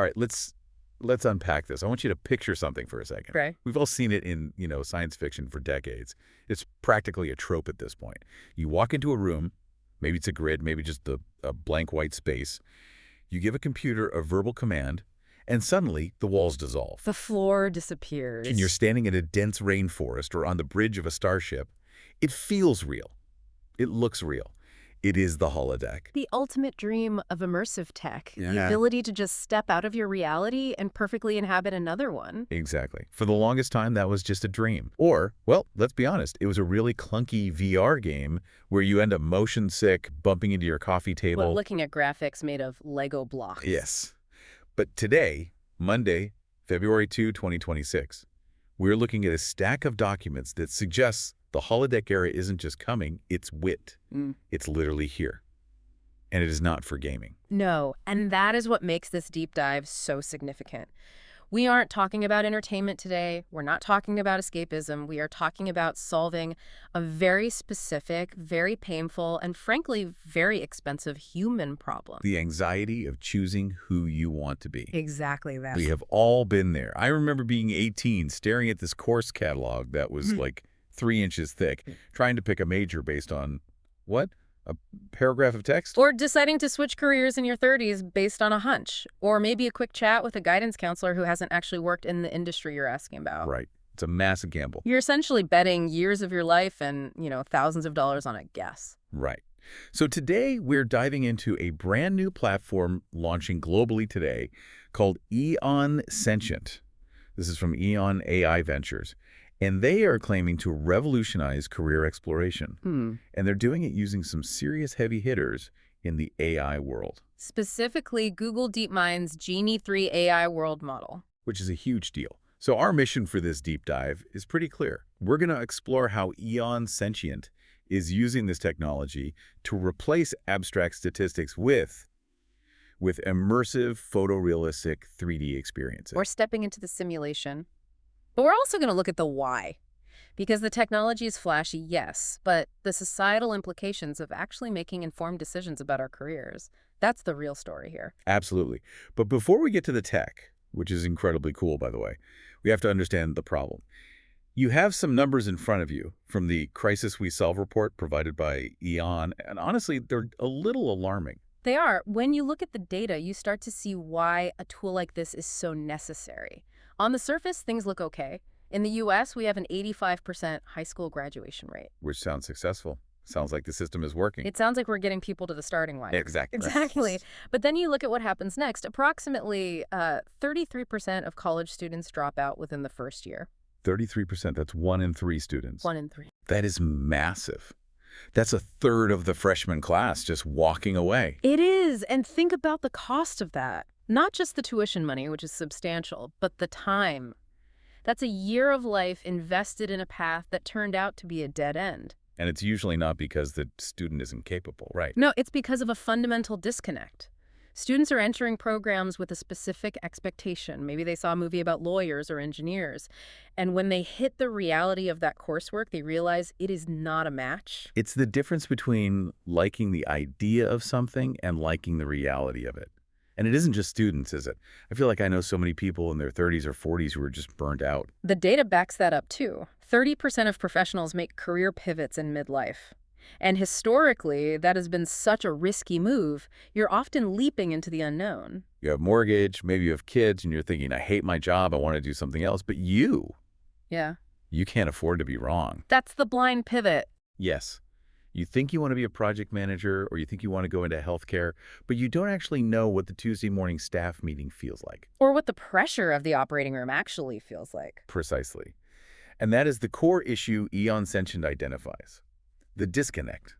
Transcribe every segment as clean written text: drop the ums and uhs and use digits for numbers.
All right, let's unpack this. I want you to picture something for a second. Okay. We've all seen it in, science fiction for decades. It's practically a trope at this point. You walk into a room, maybe it's a grid, maybe just a blank white space. You give a computer a verbal command, and suddenly the walls dissolve. The floor disappears. And you're standing in a dense rainforest or on the bridge of a starship. It feels real. It looks real. It is the holodeck. The ultimate dream of immersive tech. Yeah. The ability to just step out of your reality and perfectly inhabit another one. Exactly. For the longest time, that was just a dream. Or, well, let's be honest, it was a really clunky VR game where you end up motion sick, bumping into your coffee table. Well, looking at graphics made of Lego blocks. Yes. But today, Monday, February 2, 2026, we're looking at a stack of documents that suggests the holodeck era isn't just coming, it's wit. It's literally here. And it is not for gaming. No, and that is what makes this deep dive so significant. We aren't talking about entertainment today. We're not talking about escapism. We are talking about solving a very specific, very painful, and frankly, very expensive human problem. The anxiety of choosing who you want to be. Exactly that. We have all been there. I remember being 18, staring at this course catalog that was like 3 inches thick, trying to pick a major based on, what? A paragraph of text? Or deciding to switch careers in your 30s based on a hunch. Or maybe a quick chat with a guidance counselor who hasn't actually worked in the industry you're asking about. Right. It's a massive gamble. You're essentially betting years of your life and, thousands of dollars on a guess. Right. So today we're diving into a brand new platform launching globally today called EON Sentient. This is from EON AI Ventures. And they are claiming to revolutionize career exploration. And they're doing it using some serious heavy hitters in the AI world. Specifically, Google DeepMind's Genie 3 AI world model. Which is a huge deal. So our mission for this deep dive is pretty clear. We're going to explore how EON Sentient is using this technology to replace abstract statistics with immersive, photorealistic 3D experiences. Or stepping into the simulation. But we're also going to look at the why. Because the technology is flashy, yes, but the societal implications of actually making informed decisions about our careers, that's the real story here. Absolutely. But before we get to the tech, which is incredibly cool, by the way, we have to understand the problem. You have some numbers in front of you from the Crisis We Solve report provided by EON, and honestly, they're a little alarming. They are. When you look at the data, you start to see why a tool like this is so necessary. On the surface, things look okay. In the U.S., we have an 85% high school graduation rate. Which sounds successful. Sounds like the system is working. It sounds like we're getting people to the starting line. Exactly. Exactly. But then you look at what happens next. Approximately 33% of college students drop out within the first year. 33%, that's 1 in 3 students. 1 in 3. That is massive. That's a third of the freshman class just walking away. It is. And think about the cost of that. Not just the tuition money, which is substantial, but the time. That's a year of life invested in a path that turned out to be a dead end. And it's usually not because the student isn't capable, right? No, it's because of a fundamental disconnect. Students are entering programs with a specific expectation. Maybe they saw a movie about lawyers or engineers. And when they hit the reality of that coursework, they realize it is not a match. It's the difference between liking the idea of something and liking the reality of it. And it isn't just students, is it? I feel like I know so many people in their 30s or 40s who are just burnt out. The data backs that up, too. 30% of professionals make career pivots in midlife. And historically, that has been such a risky move. You're often leaping into the unknown. You have mortgage, maybe you have kids, and you're thinking, I hate my job, I want to do something else. But you can't afford to be wrong. That's the blind pivot. Yes. You think you want to be a project manager or you think you want to go into healthcare, but you don't actually know what the Tuesday morning staff meeting feels like. Or what the pressure of the operating room actually feels like. Precisely. And that is the core issue EON Sentient identifies. The disconnect.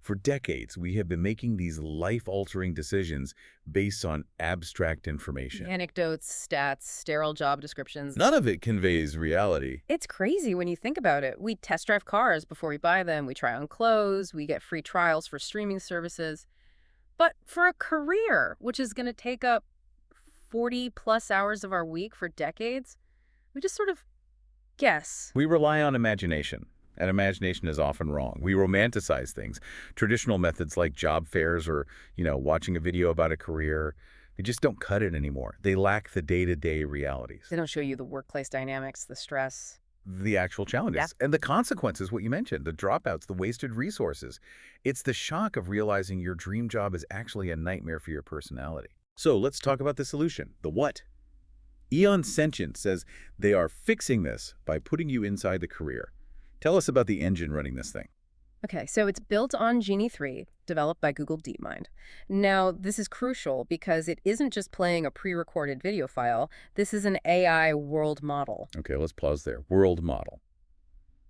For decades, we have been making these life-altering decisions based on abstract information. Anecdotes, stats, sterile job descriptions. None of it conveys reality. It's crazy when you think about it. We test drive cars before we buy them. We try on clothes. We get free trials for streaming services. But for a career, which is going to take up 40-plus hours of our week for decades, we just sort of guess. We rely on imagination. And imagination is often wrong. We romanticize things. Traditional methods like job fairs or, watching a video about a career, They just don't cut it anymore. They lack the day-to-day realities, They don't show you the workplace dynamics, the stress. the actual Yeah. challenges, and the consequences, what you mentioned, the dropouts, the wasted resources. It's the shock of realizing your dream job is actually a nightmare for your personality. So let's talk about the solution, the what. EON Sentient says they are fixing this by putting you inside the career. Tell us about the engine running this thing. Okay, so it's built on Genie 3, developed by Google DeepMind. Now, this is crucial because it isn't just playing a pre-recorded video file. This is an AI world model. Okay, let's pause there. World model.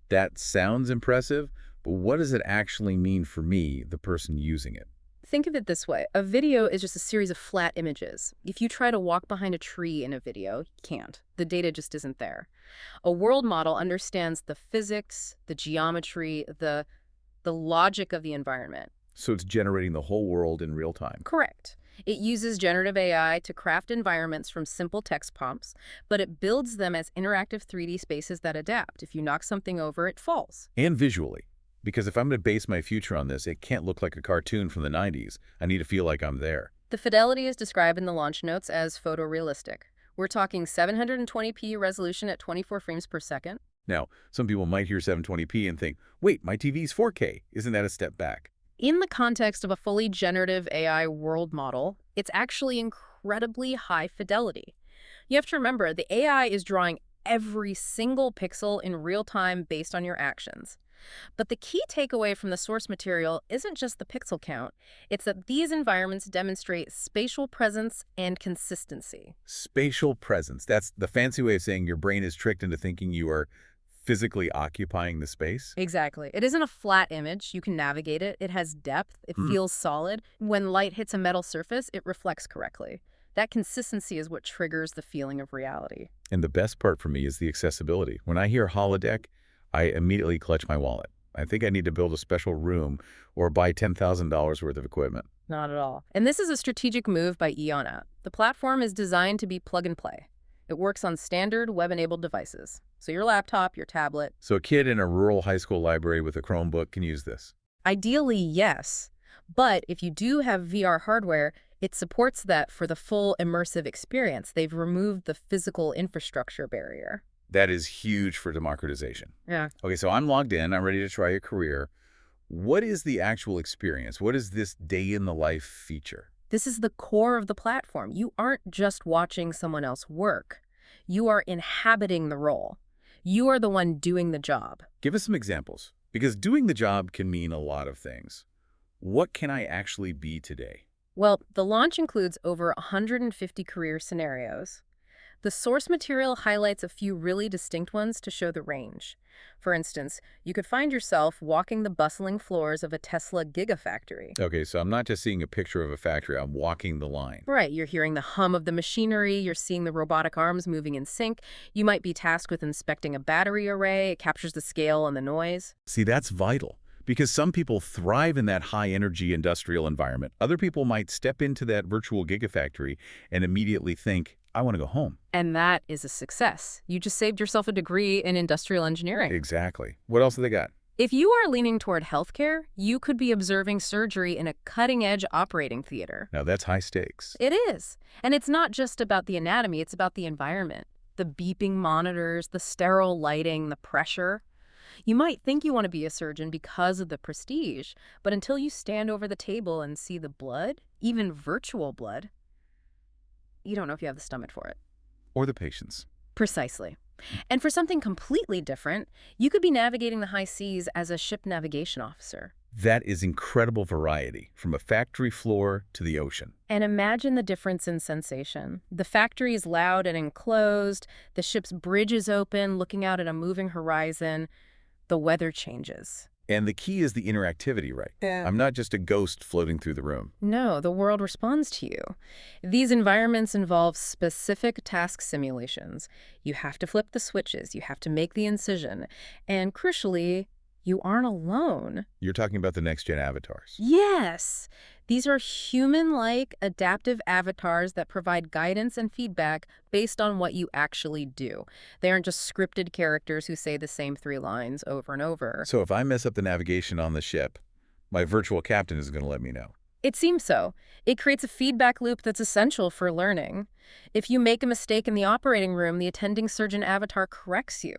That sounds impressive, but what does it actually mean for me, the person using it? Think of it this way. A video is just a series of flat images. If you try to walk behind a tree in a video, you can't. The data just isn't there. A world model understands the physics, the geometry, the logic of the environment. So it's generating the whole world in real time. Correct. It uses generative AI to craft environments from simple text prompts, but it builds them as interactive 3D spaces that adapt. If you knock something over, it falls. And visually. Because if I'm going to base my future on this, it can't look like a cartoon from the 90s. I need to feel like I'm there. The fidelity is described in the launch notes as photorealistic. We're talking 720p resolution at 24 frames per second. Now, some people might hear 720p and think, wait, my TV's 4K. Isn't that a step back? In the context of a fully generative AI world model, it's actually incredibly high fidelity. You have to remember, the AI is drawing every single pixel in real time based on your actions. But the key takeaway from the source material isn't just the pixel count. It's that these environments demonstrate spatial presence and consistency. Spatial presence. That's the fancy way of saying your brain is tricked into thinking you are physically occupying the space. Exactly. It isn't a flat image. You can navigate it. It has depth. It feels solid. When light hits a metal surface, it reflects correctly. That consistency is what triggers the feeling of reality. And the best part for me is the accessibility. When I hear holodeck, I immediately clutch my wallet. I think I need to build a special room or buy $10,000 worth of equipment. Not at all. And this is a strategic move by EON app. The platform is designed to be plug and play. It works on standard web-enabled devices. So your laptop, your tablet. So a kid in a rural high school library with a Chromebook can use this. Ideally, yes. But if you do have VR hardware, it supports that for the full immersive experience. They've removed the physical infrastructure barrier. That is huge for democratization. Yeah. Okay, so I'm logged in. I'm ready to try a career. What is the actual experience? What is this day-in-the-life feature? This is the core of the platform. You aren't just watching someone else work. You are inhabiting the role. You are the one doing the job. Give us some examples, because doing the job can mean a lot of things. What can I actually be today? Well, the launch includes over 150 career scenarios. The source material highlights a few really distinct ones to show the range. For instance, you could find yourself walking the bustling floors of a Tesla Gigafactory. Okay, so I'm not just seeing a picture of a factory, I'm walking the line. Right, you're hearing the hum of the machinery, you're seeing the robotic arms moving in sync. You might be tasked with inspecting a battery array. It captures the scale and the noise. See, that's vital, because some people thrive in that high-energy industrial environment. Other people might step into that virtual gigafactory and immediately think, I want to go home. And that is a success. You just saved yourself a degree in industrial engineering. Exactly. What else have they got? If you are leaning toward healthcare, you could be observing surgery in a cutting-edge operating theater. Now, that's high stakes. It is. And it's not just about the anatomy, it's about the environment. The beeping monitors, the sterile lighting, the pressure. You might think you want to be a surgeon because of the prestige, but until you stand over the table and see the blood, even virtual blood, you don't know if you have the stomach for it. Or the patients. Precisely. And for something completely different, you could be navigating the high seas as a ship navigation officer. That is incredible variety, from a factory floor to the ocean. And imagine the difference in sensation. The factory is loud and enclosed, the ship's bridge is open, looking out at a moving horizon. The weather changes. And the key is the interactivity, right? Yeah. I'm not just a ghost floating through the room. No, the world responds to you. These environments involve specific task simulations. You have to flip the switches, you have to make the incision, and crucially, you aren't alone. You're talking about the next-gen avatars. Yes! These are human-like, adaptive avatars that provide guidance and feedback based on what you actually do. They aren't just scripted characters who say the same 3 lines over and over. So if I mess up the navigation on the ship, my virtual captain is going to let me know. It seems so. It creates a feedback loop that's essential for learning. If you make a mistake in the operating room, the attending surgeon avatar corrects you.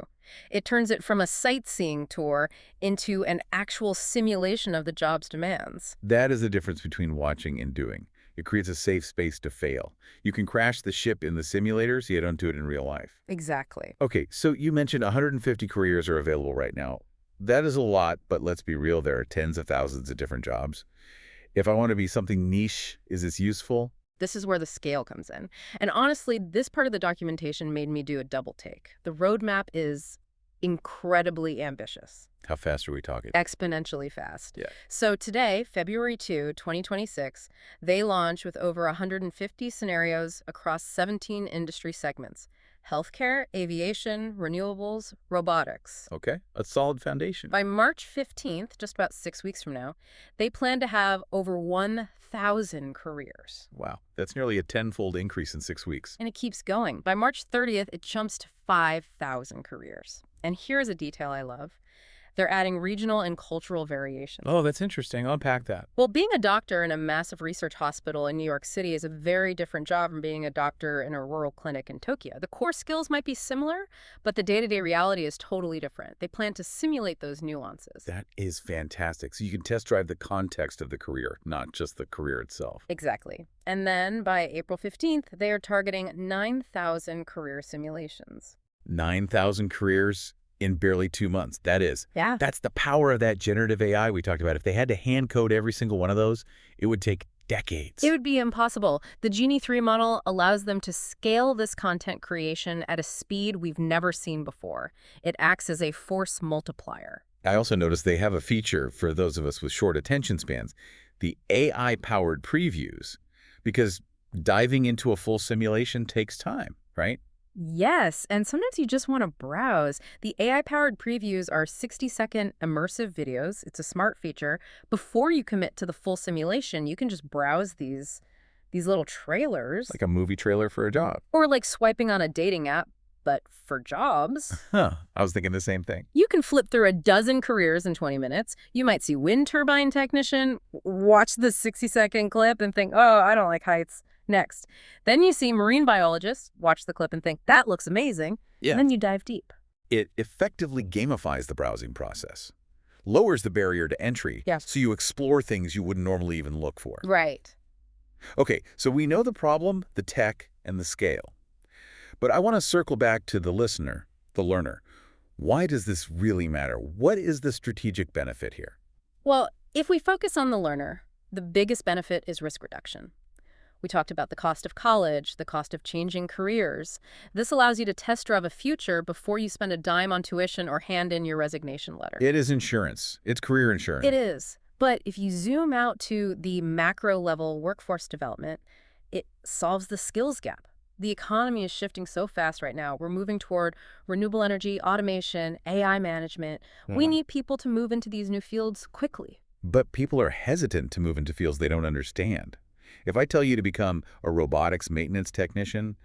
It turns it from a sightseeing tour into an actual simulation of the job's demands. That is the difference between watching and doing. It creates a safe space to fail. You can crash the ship in the simulator, so you don't do it in real life. Exactly. Okay, so you mentioned 150 careers are available right now. That is a lot, but let's be real, there are tens of thousands of different jobs. If I want to be something niche, is this useful? This is where the scale comes in. And honestly, this part of the documentation made me do a double take. The roadmap is incredibly ambitious. How fast are we talking? Exponentially fast. Yeah. So today, February 2026, they launch with over 150 scenarios across 17 industry segments: healthcare, aviation, renewables, robotics. Okay, a solid foundation. By March 15th, just about 6 weeks from now, they plan to have over 1,000 careers. Wow, that's nearly a tenfold increase in 6 weeks. And it keeps going. By March 30th, it jumps to 5,000 careers. And here's a detail I love. They're adding regional and cultural variations. Oh, that's interesting. I'll unpack that. Well, being a doctor in a massive research hospital in New York City is a very different job from being a doctor in a rural clinic in Tokyo. The core skills might be similar, but the day-to-day reality is totally different. They plan to simulate those nuances. That is fantastic. So you can test drive the context of the career, not just the career itself. Exactly. And then by April 15th, they are targeting 9,000 career simulations. 9,000 careers in barely 2 months. Yeah. That's the power of that generative AI we talked about. If they had to hand code every single one of those, it would take decades. It would be impossible. The Genie 3 model allows them to scale this content creation at a speed we've never seen before. It acts as a force multiplier. I also noticed they have a feature for those of us with short attention spans, the AI-powered previews, because diving into a full simulation takes time, right? Yes, and sometimes you just want to browse. The AI-powered previews are 60-second immersive videos. It's a smart feature. Before you commit to the full simulation, you can just browse these little trailers. Like a movie trailer for a job. Or like swiping on a dating app, but for jobs. Huh. I was thinking the same thing. You can flip through a dozen careers in 20 minutes. You might see wind turbine technician, watch the 60-second clip and think, oh, I don't like heights. Next. Then you see marine biologist, watch the clip and think, that looks amazing. Yeah. And then you dive deep. It effectively gamifies the browsing process, lowers the barrier to entry, so you explore things you wouldn't normally even look for. Right. Okay, so we know the problem, the tech, and the scale. But I want to circle back to the listener, the learner. Why does this really matter? What is the strategic benefit here? Well, if we focus on the learner, the biggest benefit is risk reduction. We talked about the cost of college, the cost of changing careers. This allows you to test drive a future before you spend a dime on tuition or hand in your resignation letter. It is insurance. It's career insurance. It is. But if you zoom out to the macro level workforce development, it solves the skills gap. The economy is shifting so fast right now. We're moving toward renewable energy, automation, AI management. We need people to move into these new fields quickly. But people are hesitant to move into fields they don't understand. If I tell you to become a robotics maintenance technician,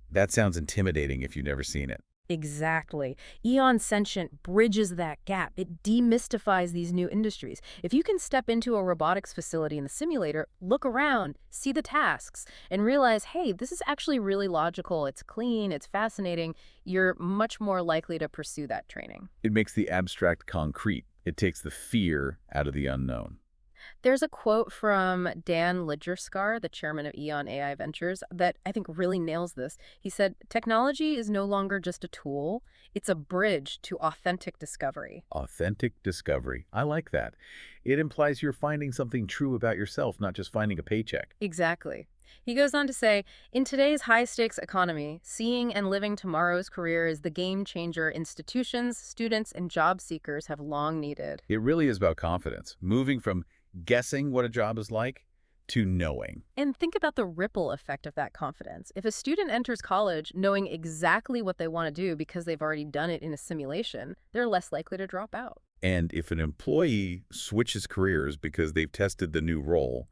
that sounds intimidating if you've never seen it. Exactly. EON Sentient bridges that gap. It demystifies these new industries. If you can step into a robotics facility in the simulator, look around, see the tasks, and realize, hey, this is actually really logical, it's clean, it's fascinating, you're much more likely to pursue that training. It makes the abstract concrete. It takes the fear out of the unknown. There's a quote from Dan Lidgerskar, the chairman of EON AI Ventures, that I think really nails this. He said, technology is no longer just a tool, it's a bridge to authentic discovery. Authentic discovery. I like that. It implies you're finding something true about yourself, not just finding a paycheck. Exactly. He goes on to say, in today's high-stakes economy, seeing and living tomorrow's career is the game changer institutions, students, and job seekers have long needed. It really is about confidence, moving from guessing what a job is like to knowing. And think about the ripple effect of that confidence. If a student enters college knowing exactly what they want to do because they've already done it in a simulation, they're less likely to drop out. And if an employee switches careers because they've tested the new role,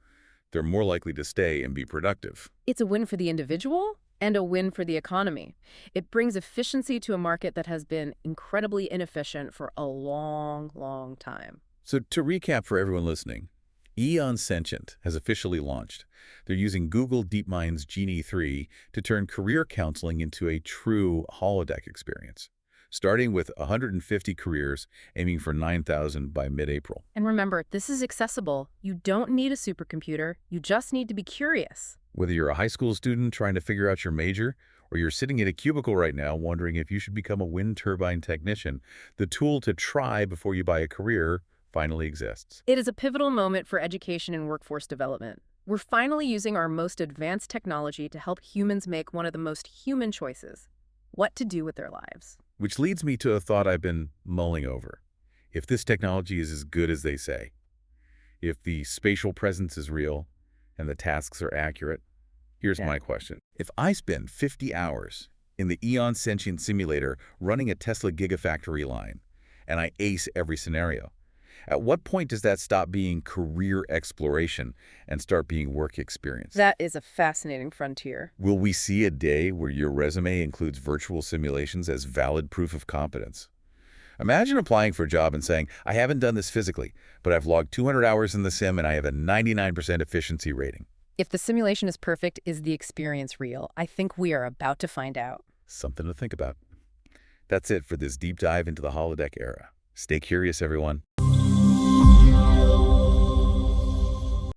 they're more likely to stay and be productive. It's a win for the individual and a win for the economy. It brings efficiency to a market that has been incredibly inefficient for a long, long time. So to recap for everyone listening, EON Sentient has officially launched. They're using Google DeepMind's Genie 3 to turn career counseling into a true holodeck experience, starting with 150 careers, aiming for 9,000 by mid-April. And remember, this is accessible. You don't need a supercomputer. You just need to be curious. Whether you're a high school student trying to figure out your major, or you're sitting in a cubicle right now wondering if you should become a wind turbine technician, the tool to try before you buy a career finally exists. It is a pivotal moment for education and workforce development. We're finally using our most advanced technology to help humans make one of the most human choices: what to do with their lives. Which leads me to a thought I've been mulling over. If this technology is as good as they say, if the spatial presence is real and the tasks are accurate, here's my question. If I spend 50 hours in the EON Sentient simulator running a Tesla Gigafactory line, and I ace every scenario, at what point does that stop being career exploration and start being work experience? That is a fascinating frontier. Will we see a day where your resume includes virtual simulations as valid proof of competence? Imagine applying for a job and saying, I haven't done this physically, but I've logged 200 hours in the sim and I have a 99% efficiency rating. If the simulation is perfect, is the experience real? I think we are about to find out. Something to think about. That's it for this deep dive into the holodeck era. Stay curious, everyone.